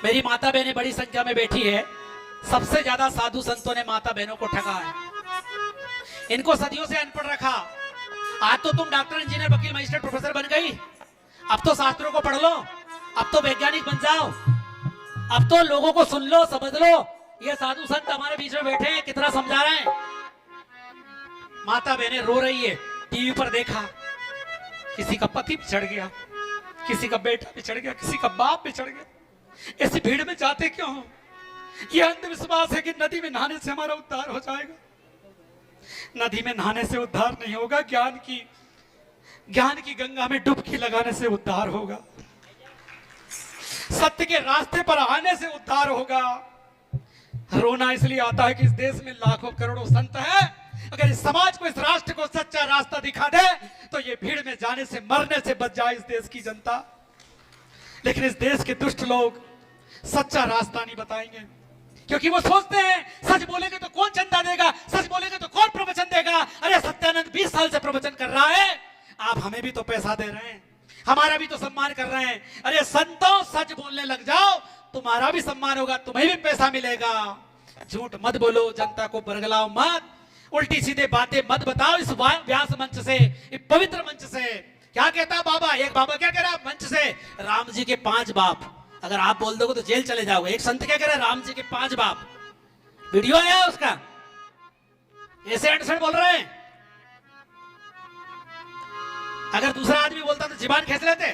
मेरी माता बहनें बड़ी संख्या में बैठी है। सबसे ज्यादा साधु संतों ने माता बहनों को ठगा है, इनको सदियों से अनपढ़ रखा। आज तो तुम डॉक्टर, इंजीनियर, वकील, मजिस्ट्रेट, प्रोफेसर बन गई। अब तो शास्त्रों को पढ़ लो, अब तो वैज्ञानिक बन जाओ, अब तो लोगों को सुन लो, समझ लो। ये साधु संत हमारे बीच में बैठे हैं, कितना समझा रहे हैं। माता बहनें रो रही है, टीवी पर देखा किसी का पति बिछड़ गया, किसी का बेटा बिछड़ गया, किसी का बाप बिछड़ गया। ऐसी भीड़ में जाते क्यों हो? यह अंधविश्वास है कि नदी में नहाने से हमारा उद्धार हो जाएगा। नदी में नहाने से उद्धार नहीं होगा, ज्ञान की गंगा में डुबकी लगाने से उद्धार होगा। सत्य के रास्ते पर आने से उद्धार होगा। रोना इसलिए आता है कि इस देश में लाखों करोड़ों संत हैं। अगर इस समाज को, इस राष्ट्र को सच्चा रास्ता दिखा दे तो ये भीड़ में जाने से, मरने से बच जाए इस देश की जनता। लेकिन इस देश के दुष्ट लोग सच्चा रास्ता नहीं बताएंगे, क्योंकि वो सोचते हैं सच बोलेंगे तो कौन चंदा देगा, सच बोलेंगे तो कौन प्रवचन देगा। अरे सत्यानंद 20 साल से प्रवचन कर रहा है, आप हमें भी तो पैसा दे रहे हैं, हमारा भी तो सम्मान कर रहे हैं। अरे संतों, सच बोलने लग जाओ, तुम्हारा भी सम्मान होगा, तुम्हें भी पैसा मिलेगा। झूठ मत बोलो, जनता को बरगलाओ मत, उल्टी सीधे बातें मत बताओ। इस व्यास मंच से, इस पवित्र मंच से क्या कहता बाबा, एक बाबा क्या कह रहा मंच से, राम जी के 5 बाप। अगर आप बोल दोगे तो जेल चले जाओगे। एक संत क्या कह रहा है, राम जी के 5 बाप। वीडियो आया उसका, ऐसे अंडसड़ बोल रहे हैं। अगर दूसरा आदमी बोलता तो जीवान खींच लेते,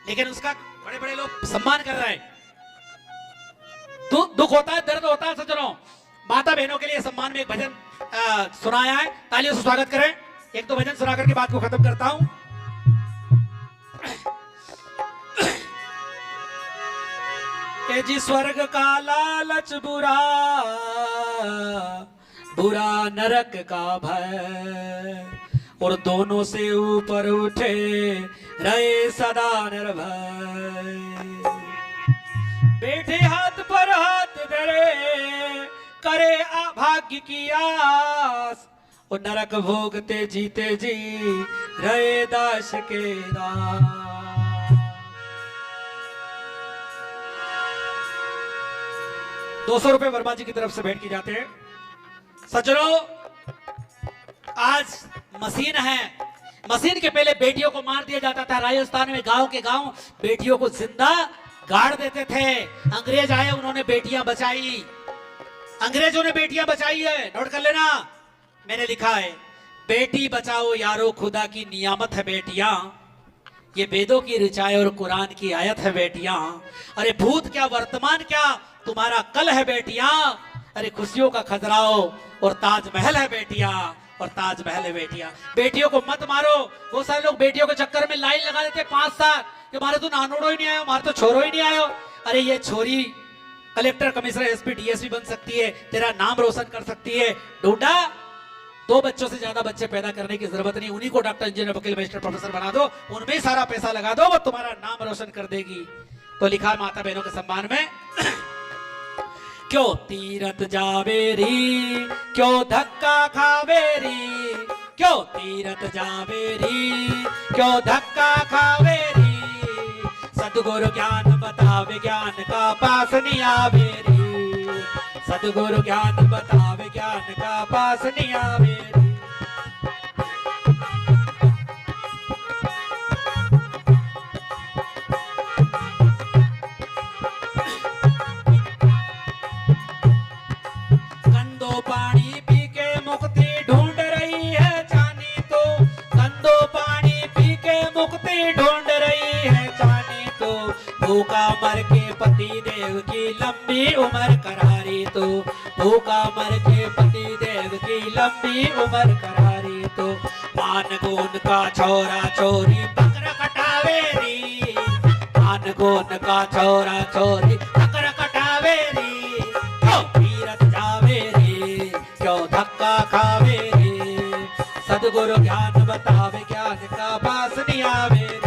लेकिन उसका बड़े बड़े लोग सम्मान कर रहे हैं। दुख होता है, दर्द होता है सज्जनों। माता बहनों के लिए सम्मान में एक भजन सुनाया है, तालियों से स्वागत करें। एक तो भजन सुना करके बात को खत्म करता हूं। जी स्वर्ग का लालच बुरा, बुरा नरक का भय, और दोनों से ऊपर उठे रहे सदा निर्भय। बैठे हाथ पर हाथ धरे, करे अभाग्य की आस, और नरक भोगते जीते जी रहे दास के दास। 200 रुपए वर्मा जी की तरफ से भेंट की जाते हैं। सज्जनों, आज मशीन है, मशीन के पहले बेटियों को मार दिया जाता था। राजस्थान में गांव के गांव बेटियों को जिंदा गाड़ देते थे। अंग्रेज आए, उन्होंने बेटियां बचाई, अंग्रेजों ने बेटियां बचाई है। नोट कर लेना, मैंने लिखा है, बेटी बचाओ यारो, खुदा की नियामत है बेटियां, ये वेदों की ऋचाएं और कुरान की आयत है बेटियां। अरे भूत क्या, वर्तमान क्या, तुम्हारा कल है बेटियां। अरे खुशियों का खजराओ और ताजमहल है बेटियां, और ताजमहल है बेटियां। बेटियों को मत मारो। बहुत सारे लोग बेटियों के चक्कर में लाइन लगा देते 5 साल कि हमारे तो नानोड़ो ही नहीं आयो, हमारे तो छोरो ही नहीं आयो। अरे ये छोरी कलेक्टर, कमिश्नर, एसपी, डीएसपी बन सकती है, तेरा नाम रोशन कर सकती है। ढूंढा 2 बच्चों से ज्यादा बच्चे पैदा करने की जरूरत नहीं, उन्हीं को डॉक्टर, इंजीनियर, वकील, मजिस्ट्रेट, प्रोफेसर बना दो, उनमें ही सारा पैसा लगा दो, वो तुम्हारा नाम रोशन कर देगी। तो लिखा माता बहनों के सम्मान में, क्यों तीरथ जावेरी, क्यों धक्का खावेरी, क्यों तीरथ जावेरी, क्यों धक्का खावेरी। सदगुरु ज्ञान बतावे, ज्ञान का पास नहीं आवेरी, सदगुरु ज्ञान बतावे, ज्ञान का पास नहीं आवेरी। गंदो पानी पी के मुक्ति ढूंढ रही है जानी तो, गंदो पानी पी के मुक्ति ढूंढ रही है जानी तो, भूखा मर के पति देव की लंबी उम्र करारी तो, भूखा मर के पति देव की लंबी उम्र करारी तो। मान गोन का छोरा छोरी बकर कटावेरी, मान गोन का छोरा छोरी बकर कटावेरी। क्यों तीरथ जावेरी, क्यों धक्का खावेरी, सदगुरु ज्ञान बतावे, ज्ञान का पास नहीं आवेरी।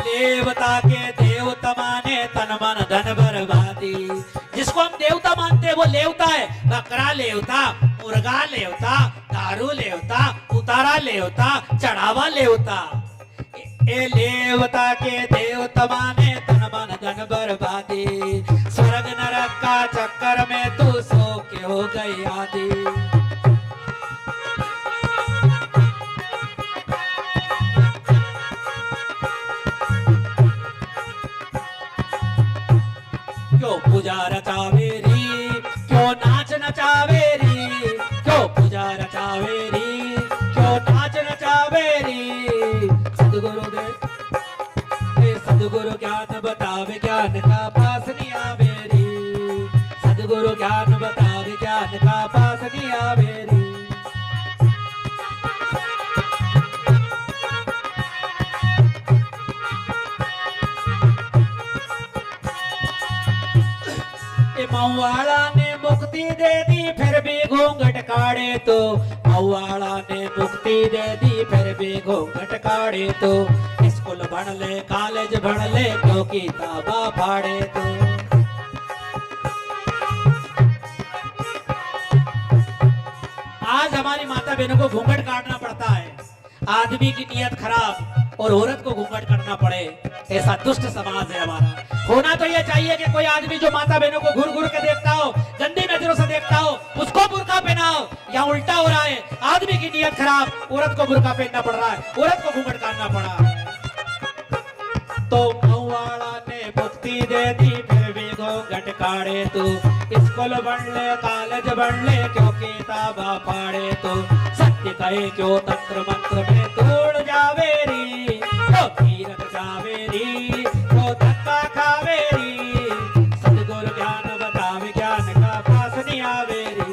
देवता के देव तमाने तन मन धन बर्बादी। जिसको हम देवता मानते हैं वो लेवता है, बकरा लेवता, मुर्गा लेवता, दारू लेवता, उतारा लेवता, चढ़ावा लेवता। ए लेवता के देवता माने तन मन धन बर्बादी। स्वर्ग नरक का चक्कर में तू सो के हो गई आदि। क्यों पूजा रचावेरी, क्यों नाच नचावेरी, क्यों पूजा रचावेरी, क्यों नाच नचावेरी। सदगुरु ज्ञान बतावे ज्ञान का पास नहीं आवेरी। सदगुरु ज्ञान बतावे ज्ञान का पास नहीं आवेरी। मऊवाड़ा ने मुक्ति दे दी फिर भी घूंघट काढ़े तो। मऊवाड़ा ने मुक्ति दे दी फिर भी घूंघट काढ़े तो। स्कूल बढ़ ले कॉलेज बढ़ ले क्यों किताबा फाड़े तो। आज हमारी माता बहनों को घूंघट काटना पड़ता है। आदमी की नीयत खराब और औरत को घूंघट करना पड़े, ऐसा दुष्ट समाज है हमारा। होना तो ये चाहिए कि कोई आदमी जो माता बहनों को घूर घूर के देखता हो, गंदी नजरों से देखता हो, उसको बुर्का पहनाओ। या उल्टा हो रहा है, आदमी की नीयत खराब, औरत को बुर्का पहनना पड़ रहा है, औरत को घूंघट काटना पड़ा है। तो मऊवाड़ा ने मुक्ति दे दी फिर भी घूंघट काढ़े तो। स्कूल बढ़ ले कॉलेज बढ़ ले क्यों किताबा फाड़े तो। सत्य कहे क्यों तंत्र मंत्र में तोड़ जावेरी, तो तीरथ जावेरी, तो धक्का खावेरी। सदगुरु ज्ञान बतावे ज्ञान का पास नहीं आवेरी।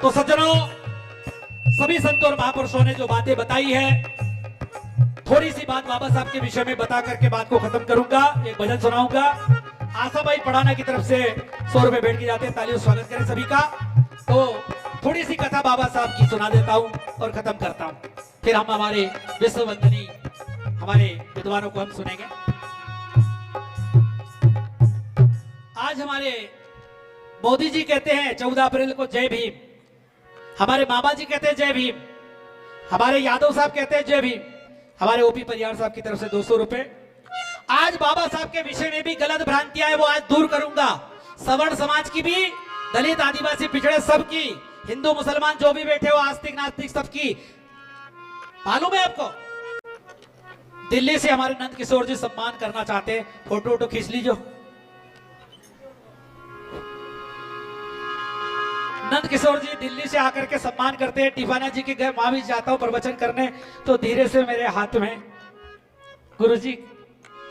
तो सज्जनों, सभी संतों और महापुरुषों ने जो बातें बताई है, थोड़ी सी बात बाबा साहब के विषय में बता करके बात को खत्म करूंगा। एक भजन सुनाऊंगा। आशा भाई पढ़ाना की तरफ से 100 रुपए भेंट की जाते हैं, तालियों स्वागत करें सभी का। तो थोड़ी सी कथा बाबा साहब की सुना देता हूं और खत्म करता हूं, फिर हम हमारे विश्ववंदनी हमारे विद्वानों को हम सुनेंगे। आज हमारे मोदी जी कहते हैं 14 अप्रैल को जय भीम, हमारे मामा जी कहते हैं जय भीम, हमारे यादव साहब कहते हैं जय भीम, हमारे ओपी परियार साहब की तरफ से 200 रुपए। आज बाबा साहब के विषय में भी गलत भ्रांतियां है, वो आज दूर करूंगा। सवर्ण समाज की भी, दलित आदिवासी पिछड़े सबकी, हिंदू मुसलमान जो भी बैठे हो, आस्तिक नास्तिक सबकी। मालूम है आपको, दिल्ली से हमारे नंद किशोर जी सम्मान करना चाहते हैं, फोटो वोटो खींच लीजिए। नंद किशोर जी दिल्ली से आकर के सम्मान करते हैं। टिफाना जी के घर वहां भी जाता हूं प्रवचन करने, तो धीरे से मेरे हाथ में गुरुजी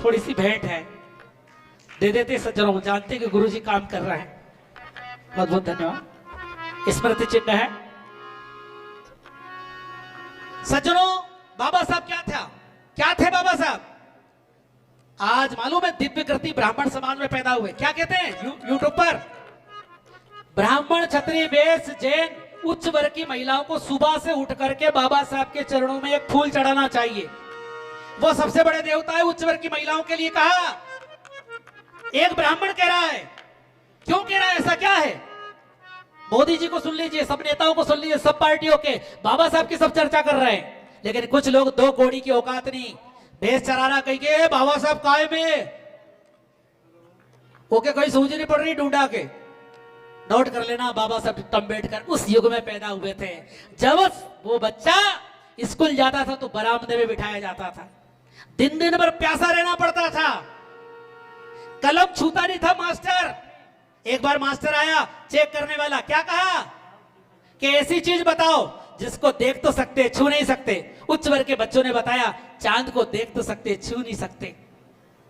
थोड़ी सी भेंट है, दे देते सज्जनों, जानते कि गुरुजी काम कर रहे हैं। बहुत बहुत धन्यवाद। स्मृति चिन्ह है। सज्जनों, बाबा साहब क्या था, क्या थे बाबा साहब? आज मालूम है दिव्य कृति ब्राह्मण समाज में पैदा हुए। क्या कहते हैं यूट्यूब पर, ब्राह्मण क्षत्रिय वैश्य जैन उच्च वर्ग की महिलाओं को सुबह से उठ करके बाबा साहब के चरणों में एक फूल चढ़ाना चाहिए। वो सबसे बड़े देवता है, उच्च वर्ग की महिलाओं के लिए कहा। एक ब्राह्मण कह रहा है, क्यों कह रहा है, ऐसा क्या है? मोदी जी को सुन लीजिए, सब नेताओं को सुन लीजिए, सब पार्टियों के, बाबा साहब की सब चर्चा कर रहे हैं। लेकिन कुछ लोग दो कौड़ी की औकात नहीं, भैंस चराना कहीं के बाबा साहब काय में ओके, कोई सूझ नहीं पड़ रही ढूंढा के। नोट कर लेना, बाबा साहब अम्बेडकर उस युग में पैदा हुए थे जब वो बच्चा स्कूल जाता था तो बरामदे में बिठाया जाता था, दिन दिन भर प्यासा रहना पड़ता था, कलम छूता नहीं था मास्टर। एक बार मास्टर आया चेक करने वाला, क्या कहा कि ऐसी चीज बताओ जिसको देख तो सकते छू नहीं सकते। उच्च वर्ग के बच्चों ने बताया, चांद को देख तो सकते छू नहीं सकते।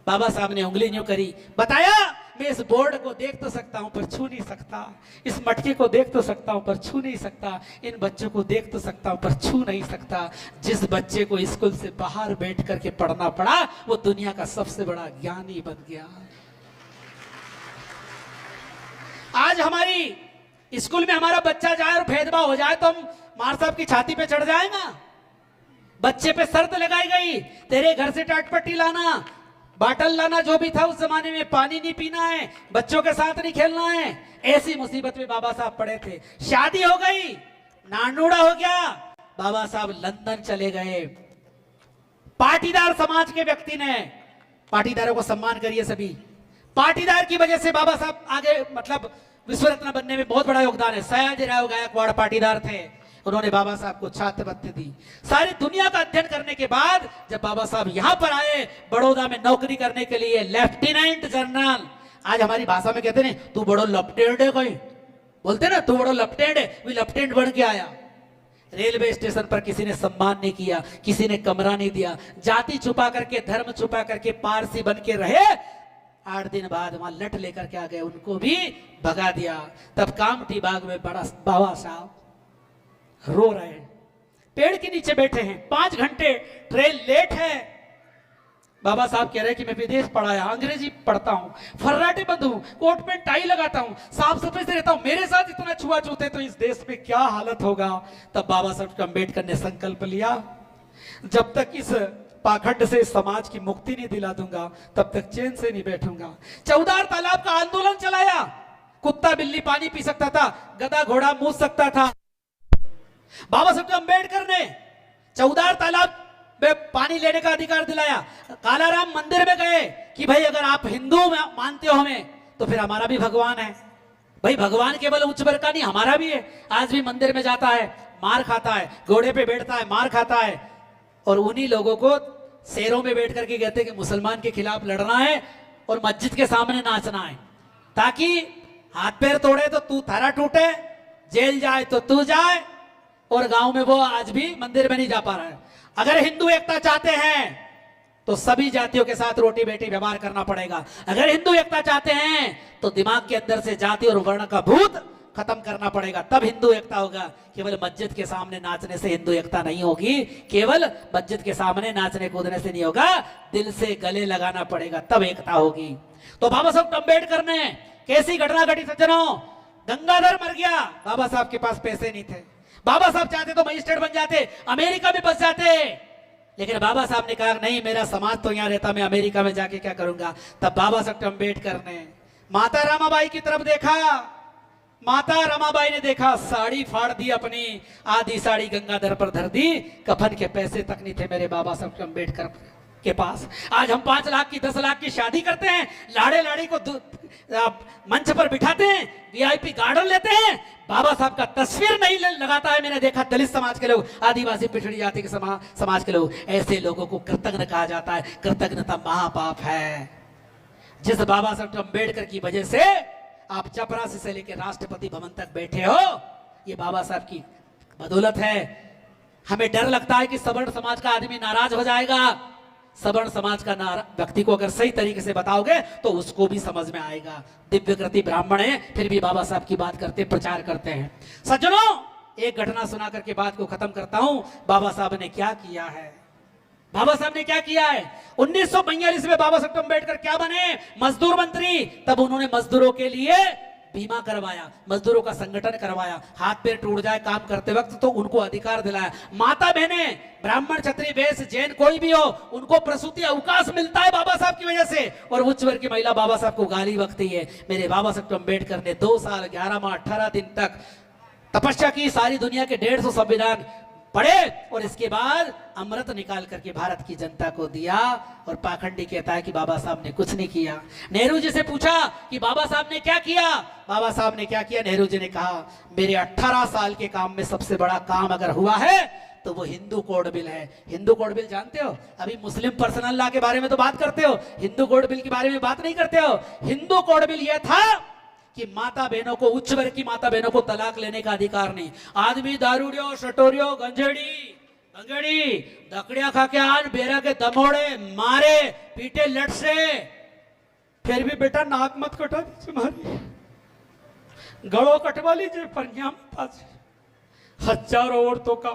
बाबा साहब ने उंगली यूं करी, बताया मैं इस बोर्ड को देख तो सकता हूं पर छू नहीं सकता, इस मटके को देख तो सकता हूं पर छू नहीं सकता, इन बच्चों को देख तो सकता हूं पर छू नहीं सकता। जिस बच्चे को स्कूल से बाहर बैठ करके पढ़ना पड़ा वो दुनिया का सबसे बड़ा ज्ञानी बन गया। आज हमारी स्कूल में हमारा बच्चा जाए और भेदभाव हो जाए तो हम मार साहब की छाती पे चढ़ जाएगा। बच्चे पे शर्त लगाई गई, तेरे घर से टाटपट्टी लाना, बाटल लाना, जो भी था उस जमाने में, पानी नहीं पीना है, बच्चों के साथ नहीं खेलना है। ऐसी मुसीबत में बाबा साहब पड़े थे। शादी हो गई, नानूड़ा हो गया, बाबा साहब लंदन चले गए। पाटीदार समाज के व्यक्ति ने, पाटीदारों को सम्मान करिए सभी, पाटीदार की वजह से बाबा साहब आगे, मतलब विश्व रत्न बनने में बहुत बड़ा योगदान है। सयाजीराव गायकवाड़ पाटीदार थे, उन्होंने बाबा साहब को छात्रवृत्ति दी। सारी दुनिया का अध्ययन करने के बाद जब बाबा साहब यहां पर आए बड़ौदा में नौकरी करने के लिए, लेफ्टिनेंट जनरल, आज हमारी भाषा में कहते हैं तू बड़ो लेफ्टिनेंट है, कोई बोलते ना तू बड़ो लेफ्टिनेंट है, वे लेफ्टिनेंट बन के आया। रेलवे स्टेशन पर किसी ने सम्मान नहीं किया, किसी ने कमरा नहीं दिया, जाति छुपा करके, धर्म छुपा करके पारसी बन के रहे। 8 दिन बाद वहां लट लेकर के आ गए, उनको भी भगा दिया। तब कामठी बाग में बड़ा बाबा साहब रो रहे हैं, पेड़ के नीचे बैठे हैं, 5 घंटे ट्रेन लेट है। बाबा साहब कह रहे हैं कि मैं विदेश पढ़ाया, अंग्रेजी पढ़ता हूं, फर्राटे बंद हूं, कोट पेंट टाई लगाता हूं, साफ सफाई से रहता हूं, मेरे साथ इतना छुआछूत है तो इस देश में क्या हालत होगा। तब बाबा साहब अम्बेडकर ने संकल्प लिया, जब तक इस पाखंड से समाज की मुक्ति नहीं दिला दूंगा तब तक चैन से नहीं बैठूंगा। 14 तालाब का आंदोलन चलाया, कुत्ता बिल्ली पानी पी सकता था, गधा घोड़ा मूत सकता था। बाबा साहब अम्बेडकर ने 14 तालाब में पानी लेने का अधिकार दिलाया। कालाराम मंदिर में गए कि भाई अगर आप हिंदू मानते हो हमें तो फिर हमारा भी भगवान है। भाई भगवान केवल उच्च वर्ग का नहीं, हमारा भी है। आज भी मंदिर में जाता है, मार खाता है, घोड़े पे बैठता है, मार खाता है। और उन्हीं लोगों को शेरों में बैठ करके कहते हैं कि मुसलमान के खिलाफ लड़ना है और मस्जिद के सामने नाचना है, ताकि हाथ पैर तोड़े तो तू थारा टूटे, जेल जाए तो तू जाए। और गांव में वो आज भी मंदिर में नहीं जा पा रहा है। अगर हिंदू एकता चाहते हैं तो सभी जातियों के साथ रोटी बेटी व्यवहार करना पड़ेगा। अगर हिंदू एकता चाहते हैं तो दिमाग के अंदर से जाति और वर्ण का भूत खत्म करना पड़ेगा, तब हिंदू एकता होगा। केवल मस्जिद के सामने नाचने से हिंदू एकता नहीं होगी, केवल मस्जिद के सामने नाचने कूदने से नहीं होगा, दिल से गले लगाना पड़ेगा, तब एकता होगी। तो बाबा साहब अम्बेडकर ने कैसी घटना घटी सज्जनों, गंगाधर मर गया, बाबा साहब के पास पैसे नहीं थे। बाबा साहब चाहते तो मजिस्ट्रेट बन जाते, अमेरिका में बस जाते, लेकिन बाबा साहब ने कहा नहीं, मेरा समाज तो यहाँ रहता, मैं अमेरिका में जाके क्या करूंगा। तब बाबा साहब अम्बेडकर ने माता रमाबाई की तरफ देखा। माता रमाबाई ने देखा, साड़ी फाड़ दी अपनी, आधी साड़ी गंगाधर पर धर दी, कफन के पैसे तक नहीं थे मेरे बाबा साहब अम्बेडकर के पास। आज हम 5 लाख की 10 लाख की शादी करते हैं, लाड़े लाड़ी को मंच पर बिठाते हैं, वीआईपी गार्डन लेते हैं, बाबा साहब का तस्वीर नहीं लगाता है। मैंने देखा दलित समाज के लोग, आदिवासी पिछड़ी जाति के समाज के लोग, ऐसे लोगों को कृतज्ञ कहा जाता है। कृतज्ञता महापाप है। जिस बाबा साहब अम्बेडकर की वजह से आप चपरासी से लेकर राष्ट्रपति भवन तक बैठे हो, ये बाबा साहब की बदौलत है। हमें डर लगता है कि सवर्ण समाज का आदमी नाराज हो जाएगा। सवर्ण समाज का व्यक्ति को अगर सही तरीके से बताओगे तो उसको भी समझ में आएगा। दिव्य कृति ब्राह्मण है, फिर भी बाबा साहब की बात करते, प्रचार करते हैं। सज्जनों, एक घटना सुना करके बात को खत्म करता हूं। बाबा साहब ने क्या किया है, बाबा साहब ने क्या किया है। 1942 में बाबा साहब अम्बेडकर क्या बने, मजदूर मंत्री। तब उन्होंने मजदूरों के लिए बीमा करवाया, मजदूरों का संगठन करवाया, हाथ पैर टूट जाए काम करते वक्त तो उनको अधिकार दिलाया। माता बहने, ब्राह्मण क्षत्रिय वैश्य जैन कोई भी हो, उनको प्रसूति अवकाश मिलता है बाबा साहब की वजह से। और उच्च वर्ग की महिला बाबा साहब को गाली बकती है। मेरे बाबा साहब अम्बेडकर ने 2 साल 11 माह 18 दिन तक तपस्या की, सारी दुनिया के 150 संविधान पढ़े और इसके बाद अमृत निकाल करके भारत की जनता को दिया। और पाखंडी कहता है कि बाबा साहब ने कुछ नहीं किया। नेहरू जी से पूछा कि बाबा साहब ने क्या किया, बाबा साहब ने क्या किया। नेहरू जी ने कहा मेरे 18 साल के काम में सबसे बड़ा काम अगर हुआ है तो वो हिंदू कोड बिल है। हिंदू कोड बिल जानते हो, अभी मुस्लिम पर्सनल लॉ के बारे में तो बात करते हो, हिंदू कोड बिल के बारे में बात नहीं करते हो। हिंदू कोड बिल यह था कि माता बहनों को, उच्च वर्ग की माता बहनों को तलाक लेने का अधिकार नहीं। आदमी दारूडियो, शटोरियो, गंजेड़ी दकड़िया खा के आन, बेरा के दमोड़े मारे पीटे लट से, फिर भी बेटा नाक मत कटा तुम्हारी, गड़ो कटवा लीजिए, पर हजारों औरतों का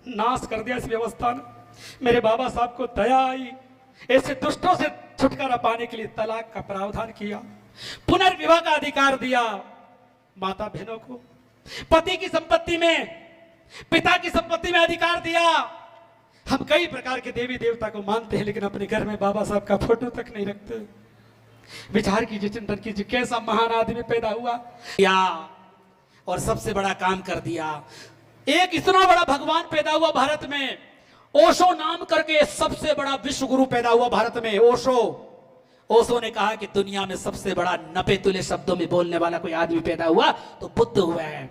नाश कर दिया इस व्यवस्था ने। मेरे बाबा साहब को दया आई, ऐसे दुष्टों से छुटकारा पाने के लिए तलाक का प्रावधान किया, पुनर्विवाह का अधिकार दिया। माता बहनों को, पति की संपत्ति में, पिता की संपत्ति में अधिकार दिया। हम कई प्रकार के देवी देवता को मानते हैं, लेकिन अपने घर में बाबा साहब का फोटो तक नहीं रखते। विचार कीजिए, चिंतन कीजिए, कैसा महान आदमी पैदा हुआ या और सबसे बड़ा काम कर दिया। एक इतना बड़ा भगवान पैदा हुआ भारत में, ओशो नाम करके सबसे बड़ा विश्व गुरु पैदा हुआ भारत में। ओशो ने कहा कि दुनिया में सबसे बड़ा 90 तुल्य शब्दों में बोलने वाला कोई आदमी पैदा हुआ तो बुद्ध हुआ है।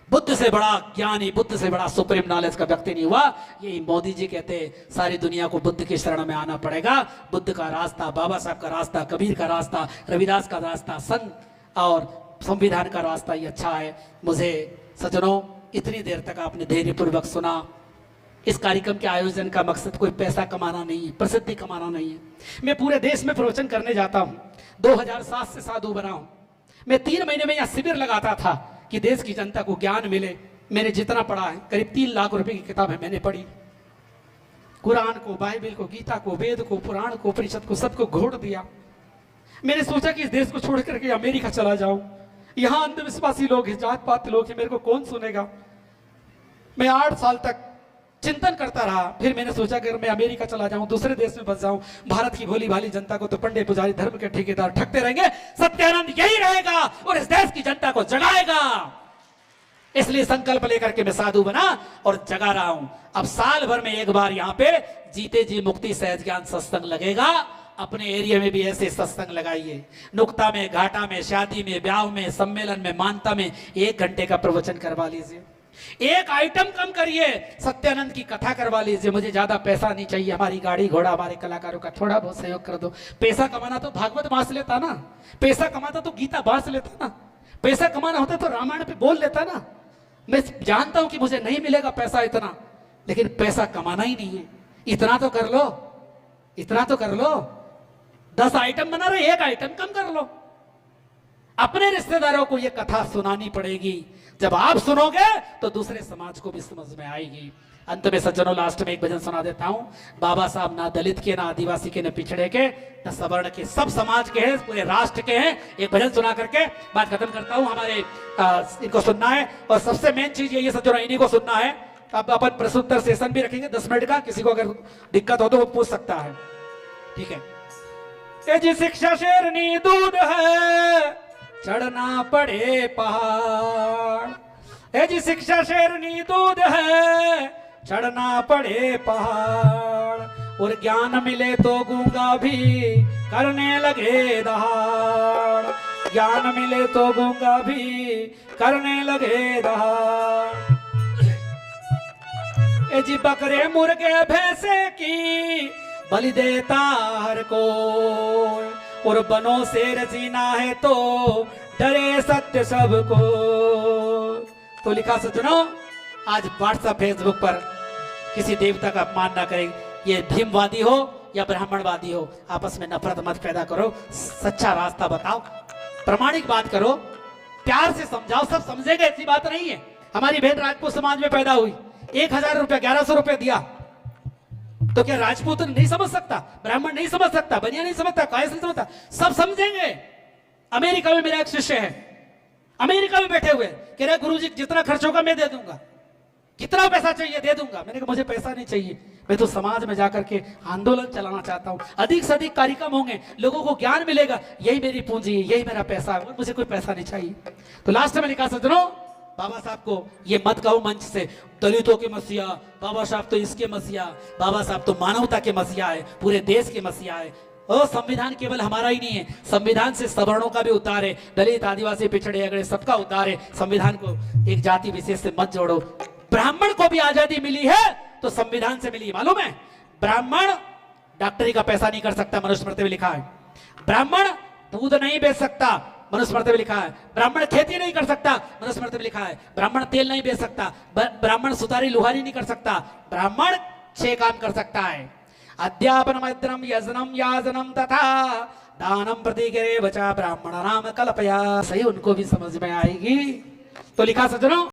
बुद्ध से बड़ा ज्ञानी, बुद्ध से बड़ा सुप्रीम नॉलेज का व्यक्ति नहीं हुआ। यही मोदी जी कहते हैं सारी दुनिया को बुद्ध की शरण में आना पड़ेगा। बुद्ध का रास्ता, बाबा साहब का रास्ता, कबीर का रास्ता, रविदास का रास्ता, संत और संविधान का रास्ता ही अच्छा है। मुझे सज्जनों, इतनी देर तक आपने धैर्यपूर्वक सुना। इस कार्यक्रम के आयोजन का मकसद कोई पैसा कमाना नहीं है, प्रसिद्धि कमाना नहीं है। मैं पूरे देश में प्रवचन करने जाता हूं। 2007 से साधु बना हूं। मैं 3 महीने में यहाँ शिविर लगाता था कि देश की जनता को ज्ञान मिले। मैंने जितना पढ़ा है, करीब 3 लाख रुपए की किताबें मैंने पढ़ी। कुरान को, बाइबल को, गीता को, वेद को, पुराण को, उपनिषद को, सबको घोट दिया। मैंने सोचा कि इस देश को छोड़ करके अमेरिका चला जाऊं। यहाँ अंधविश्वासी लोग हैं, जात पात लोग हैं, मेरे को कौन सुनेगा। मैं 8 साल तक चिंतन करता रहा। फिर मैंने सोचा कि मैं अमेरिका चला जाऊं, दूसरे देश में बस जाऊं। भारत की भोली भाली जनता को तो पंडे पुजारी, धर्म के ठेकेदार ठगते रहेंगे। सत्यानंद यही रहेगा और इस देश की जनता को जगाएगा। इसलिए संकल्प लेकर के मैं साधु बना और जगा रहा हूं। अब साल भर में एक बार यहाँ पे जीते जी मुक्ति सहज ज्ञान सत्संग लगेगा। अपने एरिया में भी ऐसे सत्संग लगाइए। नुक्ता में, घाटा में, शादी में, ब्याह में, सम्मेलन में, मानता में 1 घंटे का प्रवचन करवा लीजिए। एक आइटम कम करिए, सत्यानंद की कथा करवा लीजिए। मुझे ज्यादा पैसा नहीं चाहिए, हमारी गाड़ी घोड़ा, हमारे कलाकारों का थोड़ा बहुत सहयोग कर दो। पैसा कमाना तो भागवत बांस लेता ना, पैसा कमाता तो गीता बांस लेता ना, पैसा कमाना होता तो रामायण पे बोल लेता ना। मैं जानता हूं कि मुझे नहीं मिलेगा पैसा इतना, लेकिन पैसा कमाना ही नहीं है। इतना तो कर लो, इतना तो कर लो। 10 आइटम बना रहे, 1 आइटम कम कर लो। अपने रिश्तेदारों को यह कथा सुनानी पड़ेगी। जब आप सुनोगे तो दूसरे समाज को भी समझ में आएगी। अंत में सज्जनों, लास्ट में एक भजन सुना देता हूं। बाबा साहब ना दलित के, ना आदिवासी के, ना पिछड़े के, ना सवर्ण के, सब समाज के हैं, पूरे राष्ट्र के हैं। एक भजन सुना करके बात खत्म करता हूं। हमारे इनको सुनना है और सबसे मेन चीज ये सज्जनों, इन्हीं को सुनना है। अब अपन प्रश्नोत्तर सेशन भी रखेंगे 10 मिनट का। किसी को अगर दिक्कत हो तो वो पूछ सकता है, ठीक है। ये जी शिक्षा शेरनी दूध है, चढ़ना पड़े पहाड़। ए जी शिक्षा शेरनी दूध है, चढ़ना पड़े पहाड़। और ज्ञान मिले तो गूंगा भी करने लगे दहाड़। ज्ञान मिले तो गूंगा भी करने लगे दहाड़। ए जी बकरे मुर्गे भैंसे की बलि देता हर कोई। और बनों से रचीना है तो डरे सत्य सबको। तो लिखा सज्जनों, आज व्हाट्सएप फेसबुक पर किसी देवता का अपमान ना करें। ये भीमवादी हो या ब्राह्मणवादी हो, आपस में नफरत मत पैदा करो। सच्चा रास्ता बताओ, प्रामाणिक बात करो, प्यार से समझाओ। सब समझेंगे, ऐसी बात नहीं है। हमारी बहन राजपूत समाज में पैदा हुई, 1000 रुपया 1100 रुपया दिया तो क्या राजपूत नहीं समझ सकता, ब्राह्मण नहीं समझ सकता, बनिया नहीं समझता, कायस नहीं समझता? सब समझेंगे। अमेरिका में मेरा एक शिष्य है, अमेरिका में बैठे हुए, कह रहे गुरुजी जितना खर्च होगा मैं दे दूंगा, कितना पैसा चाहिए दे दूंगा। मैंने कहा मुझे पैसा नहीं चाहिए, मैं तो समाज में जाकर के आंदोलन चलाना चाहता हूं। अधिक से अधिक कार्यक्रम होंगे, लोगों को ज्ञान मिलेगा, यही मेरी पूंजी है, यही मेरा पैसा है, मुझे कोई पैसा नहीं चाहिए। तो लास्ट में लिखा सज्जनों, बाबा साहब को ये मत कहो मंच से दलितों के मसीहा, बाबा साहब तो इसके मसीहा, बाबा साहब तो मानवता के मसीहा है, पूरे देश के मसीहा है। और संविधान केवल हमारा ही नहीं है, संविधान से सवर्णों का भी उद्धार है, दलित आदिवासी पिछड़े अगड़े सबका उद्धार है। संविधान को एक जाति विशेष से मत जोड़ो। ब्राह्मण को भी आजादी मिली है तो संविधान से मिली, मालूम है? ब्राह्मण डॉक्टरी का पैसा नहीं कर सकता, मनुस्मृति में लिखा है। ब्राह्मण दूध नहीं बेच सकता, मनुस्मृति में लिखा है। ब्राह्मण खेती नहीं कर सकता, मनुस्मृति में लिखा है। ब्राह्मण तेल नहीं बेच सकता, ब्राह्मण सुतारी लुहारी नहीं कर सकता। ब्राह्मण 6 काम कर सकता है, अध्यापन मैत्रम यजनम याजनम तथा दानम प्रतिगिरे बचा ब्राह्मण नाम कल्पया। सही उनको भी समझ में आएगी। तो लिखा सज्जनों,